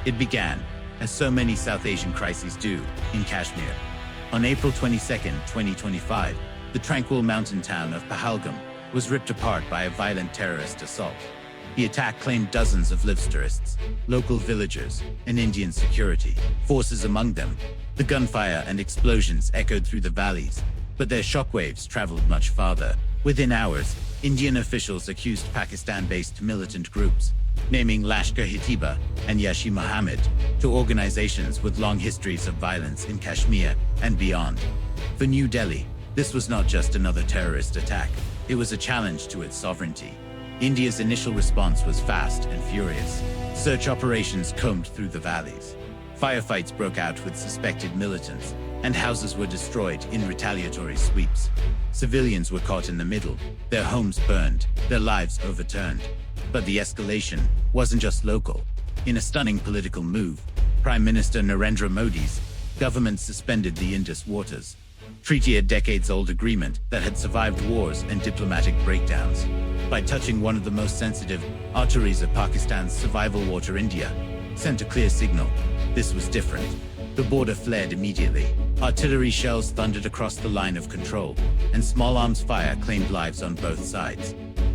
It began, as so many South Asian crises do, in Kashmir. On April 22, 2025, the tranquil mountain town of Pahalgam was ripped apart by a violent terrorist assault. The attack claimed dozens of live tourists, local villagers, and Indian security forces among them. The gunfire and explosions echoed through the valleys, but their shockwaves traveled much farther. Within hours, Indian officials accused Pakistan-based militant groups, naming Lashkar-e-Taiba and Jaish-e-Mohammed, to organizations with long histories of violence in Kashmir and beyond. For New Delhi, this was not just another terrorist attack, it was a challenge to its sovereignty. India's initial response was fast and furious. Search operations combed through the valleys. Firefights broke out with suspected militants, and houses were destroyed in retaliatory sweeps. Civilians were caught in the middle, their homes burned, their lives overturned. But the escalation wasn't just local. In a stunning political move, Prime Minister Narendra Modi's government suspended the Indus waters treaty, a decades-old agreement that had survived wars and diplomatic breakdowns. By touching one of the most sensitive arteries of Pakistan's survival water, India sent a clear signal. This was different. The border flared immediately. Artillery shells thundered across the line of control, and small arms fire claimed lives on both sides.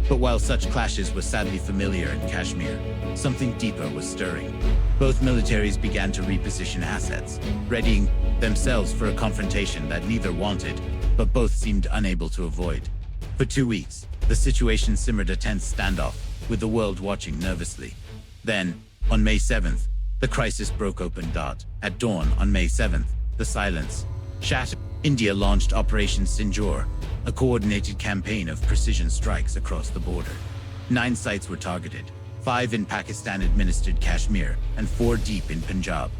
But while such clashes were sadly familiar in Kashmir, something deeper was stirring. Both militaries began to reposition assets, readying themselves for a confrontation that neither wanted, but both seemed unable to avoid. For 2 weeks, the situation simmered, a tense standoff, with the world watching nervously. Then, on May 7th, the crisis broke open. At dawn on May 7th, the silence shattered. India launched Operation Sindoor, a coordinated campaign of precision strikes across the border. 9 sites were targeted, 5 in Pakistan-administered Kashmir and 4 deep in Punjab.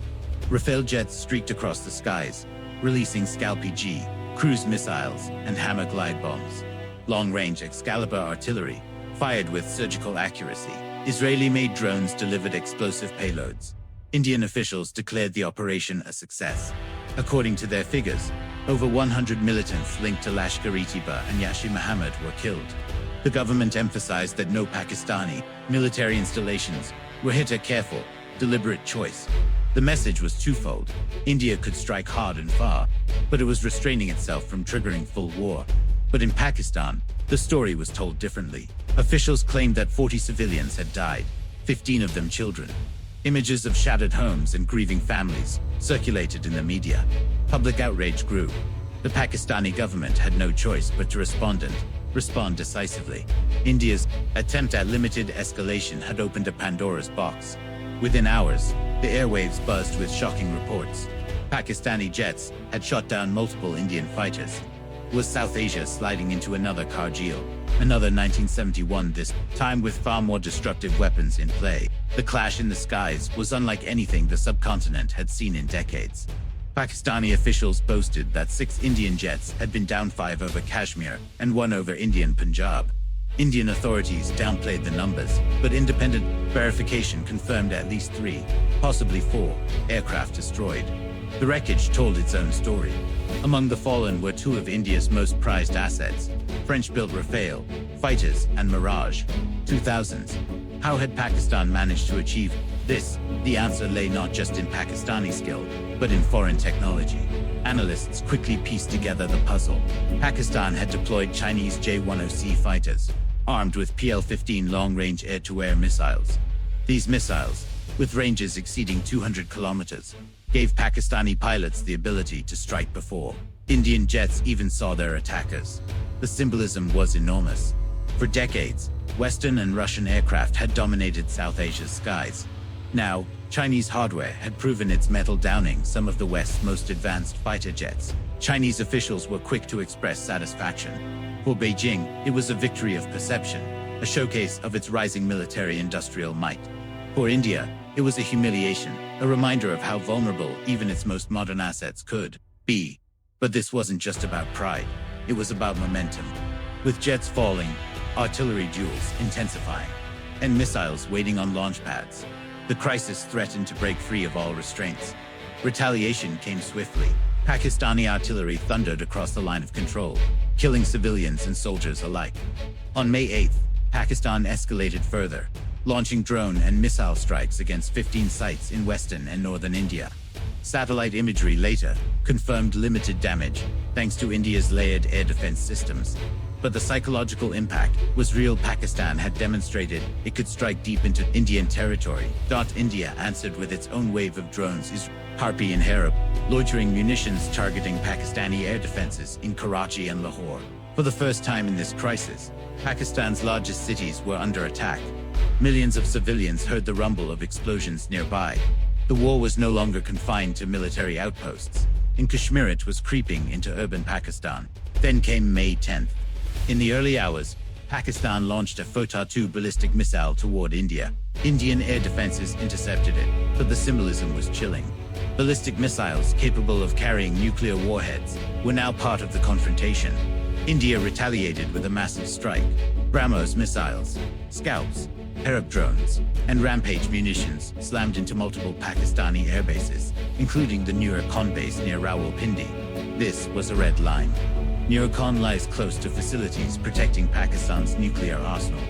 Rafale jets streaked across the skies, releasing Scalp-G, cruise missiles, and Hammer glide bombs. Long-range Excalibur artillery fired with surgical accuracy. Israeli-made drones delivered explosive payloads. Indian officials declared the operation a success. According to their figures, over 100 militants linked to Lashkar-e-Taiba and Jaish-e-Mohammed were killed. The government emphasized that no Pakistani military installations were hit, a careful, deliberate choice. The message was twofold. India could strike hard and far, but it was restraining itself from triggering full war. But in Pakistan, the story was told differently. Officials claimed that 40 civilians had died, 15 of them children. Images of shattered homes and grieving families circulated in the media. Public outrage grew. The Pakistani government had no choice but to respond decisively. India's attempt at limited escalation had opened a Pandora's box. Within hours, the airwaves buzzed with shocking reports. Pakistani jets had shot down multiple Indian fighters. Was South Asia sliding into another Kargil, another 1971, this time with far more destructive weapons in play? The clash in the skies was unlike anything the subcontinent had seen in decades. Pakistani officials boasted that 6 Indian jets had been down, 5 over Kashmir and 1 over Indian Punjab. Indian authorities downplayed the numbers, but independent verification confirmed at least 3, possibly 4, aircraft destroyed. The wreckage told its own story. Among the fallen were 2 of India's most prized assets, French-built Rafale fighters and Mirage 2000s. How had Pakistan managed to achieve this? The answer lay not just in Pakistani skill, but in foreign technology. Analysts quickly pieced together the puzzle. Pakistan had deployed Chinese J-10C fighters, armed with PL-15 long-range air-to-air missiles. These missiles, with ranges exceeding 200 kilometers, gave Pakistani pilots the ability to strike before Indian jets even saw their attackers. The symbolism was enormous. For decades, Western and Russian aircraft had dominated South Asia's skies. Now, Chinese hardware had proven its mettle, downing some of the West's most advanced fighter jets. Chinese officials were quick to express satisfaction. For Beijing, it was a victory of perception, a showcase of its rising military-industrial might. For India, it was a humiliation, a reminder of how vulnerable even its most modern assets could be. But this wasn't just about pride, it was about momentum. With jets falling, artillery duels intensifying, and missiles waiting on launch pads, the crisis threatened to break free of all restraints. Retaliation came swiftly. Pakistani artillery thundered across the line of control, killing civilians and soldiers alike. On May 8th, Pakistan escalated further. launching drone and missile strikes against 15 sites in western and northern India. Satellite imagery later confirmed limited damage, thanks to India's layered air defense systems. But the psychological impact was real. Pakistan had demonstrated it could strike deep into Indian territory. India answered with its own wave of drones, Harpy and Harab, loitering munitions targeting Pakistani air defenses in Karachi and Lahore. For the first time in this crisis, Pakistan's largest cities were under attack. Millions of civilians heard the rumble of explosions nearby. The war was no longer confined to military outposts. In Kashmir, it was creeping into urban Pakistan. Then came May 10th. In the early hours, Pakistan launched a Fota-2 ballistic missile toward India. Indian air defenses intercepted it, but the symbolism was chilling. Ballistic missiles capable of carrying nuclear warheads were now part of the confrontation. India retaliated with a massive strike. BrahMos missiles, Scalps, Harab drones, and Rampage munitions slammed into multiple Pakistani air bases, including the Nur Khan base near Rawalpindi. This was a red line. Nur Khan lies close to facilities protecting Pakistan's nuclear arsenal.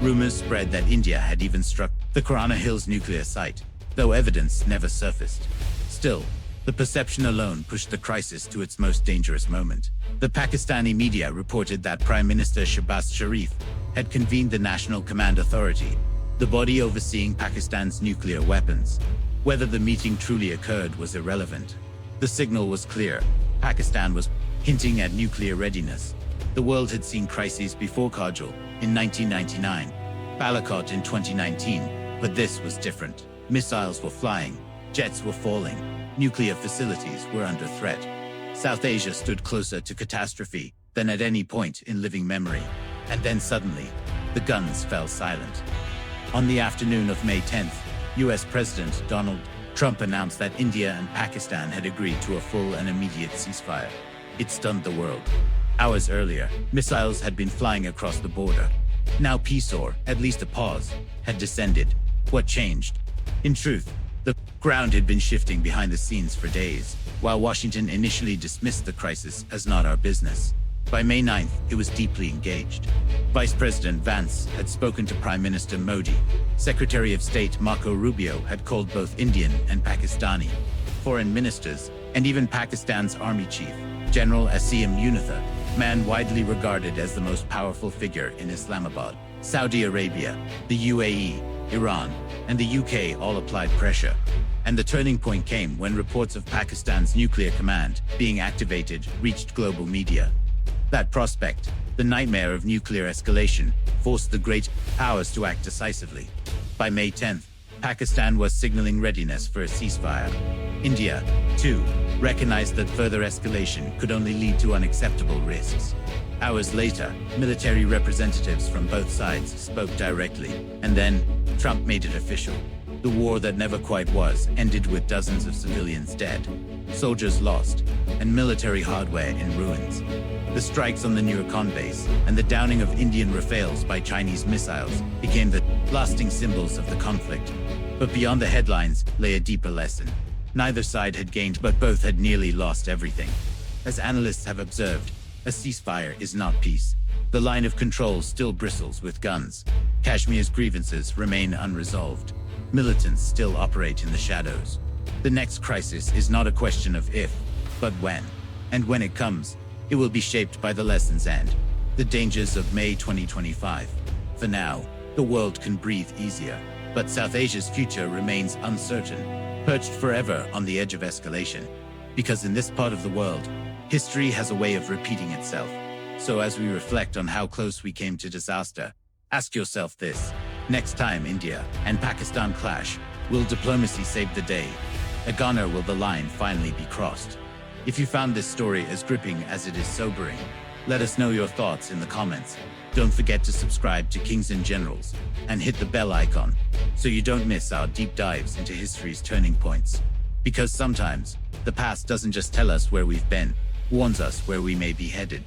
Rumors spread that India had even struck the Karana Hills nuclear site, though evidence never surfaced. Still, the perception alone pushed the crisis to its most dangerous moment. The Pakistani media reported that Prime Minister Shehbaz Sharif had convened the National Command Authority, the body overseeing Pakistan's nuclear weapons. Whether the meeting truly occurred was irrelevant. The signal was clear. Pakistan was hinting at nuclear readiness. The world had seen crises before: Kargil in 1999, Balakot in 2019, but this was different. Missiles were flying, jets were falling, nuclear facilities were under threat. South Asia stood closer to catastrophe than at any point in living memory. And then suddenly, the guns fell silent. On the afternoon of May 10th, US President Donald Trump announced that India and Pakistan had agreed to a full and immediate ceasefire. It stunned the world. Hours earlier, missiles had been flying across the border. Now peace, or at least a pause, had descended. What changed? In truth, the ground had been shifting behind the scenes for days. While Washington initially dismissed the crisis as not our business, by May 9th, it was deeply engaged. Vice President Vance had spoken to Prime Minister Modi. Secretary of State Marco Rubio had called both Indian and Pakistani foreign ministers, and even Pakistan's army chief, General Asim Munitha, man widely regarded as the most powerful figure in Islamabad. Saudi Arabia, the UAE, Iran, and the UK all applied pressure. And the turning point came when reports of Pakistan's nuclear command being activated reached global media. That prospect, the nightmare of nuclear escalation, forced the great powers to act decisively. By May 10th, Pakistan was signaling readiness for a ceasefire. India, too, recognized that further escalation could only lead to unacceptable risks. Hours later, military representatives from both sides spoke directly, and then Trump made it official. The war that never quite was ended with dozens of civilians dead, soldiers lost, and military hardware in ruins. The strikes on the Nur Khan base and the downing of Indian Rafales by Chinese missiles became the lasting symbols of the conflict. But beyond the headlines lay a deeper lesson. Neither side had gained, but both had nearly lost everything. As analysts have observed, a ceasefire is not peace. The line of control still bristles with guns. Kashmir's grievances remain unresolved. Militants still operate in the shadows. The next crisis is not a question of if, but when. And when it comes, it will be shaped by the lessons and the dangers of May 2025. For now, the world can breathe easier, but South Asia's future remains uncertain, perched forever on the edge of escalation. Because in this part of the world, history has a way of repeating itself. So as we reflect on how close we came to disaster, ask yourself this: next time India and Pakistan clash, will diplomacy save the day? Or will the line finally be crossed? If you found this story as gripping as it is sobering, let us know your thoughts in the comments. Don't forget to subscribe to Kings and Generals and hit the bell icon so you don't miss our deep dives into history's turning points. Because sometimes, the past doesn't just tell us where we've been, warns us where we may be headed.